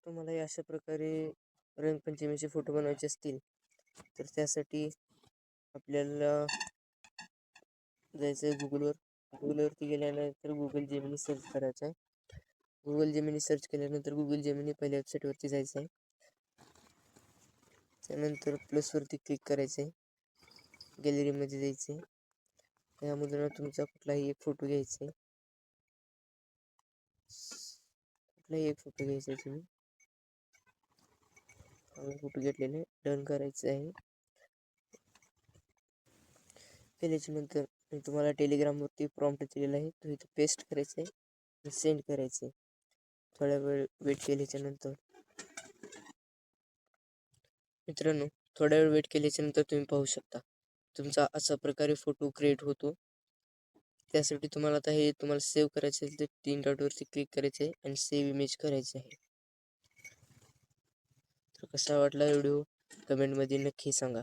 तुम्हाला अशा प्रकारे रंगपंचमीचे फोटो बनवायचे असतील तर त्यासाठी आपल्याला जायचं आहे गुगलवरती गेल्यानंतर गुगल जेमिनी सर्च करायचं आहे. गुगल जेमिनी सर्च केल्यानंतर गुगल जेमिनी पहिल्या वेबसाईटवरती जायचं आहे. त्यानंतर प्लसवरती क्लिक करायचं आहे. गॅलरीमध्ये जायचं आहे. त्यामधून तुमचा कुठलाही एक फोटो घ्यायचा आहे. तुम्ही फोटो घेतलेले डन करायचं आहे. केल्याच्या नंतर मी तुम्हाला टेलिग्रामवरती प्रॉम्प्ट दिलेला आहे, तो इथे पेस्ट करायचं आहे आणि सेंड करायचं आहे. थोड्या वेळ वेट केल्याच्या नंतर मित्रांनो, थोड्या वेळ वेट केल्याच्या नंतर तुम्ही पाहू शकता तुमचा अशा प्रकारे फोटो क्रिएट होतो. त्यासाठी तुम्हाला आता हे तुम्हाला सेव्ह करायचं असेल तर 3 डॉटवरती क्लिक करायचं आहे आणि सेव्ह इमेज करायचं आहे. तर कसा वाटला व्हिडिओ कमेंटमध्ये नक्की सांगा.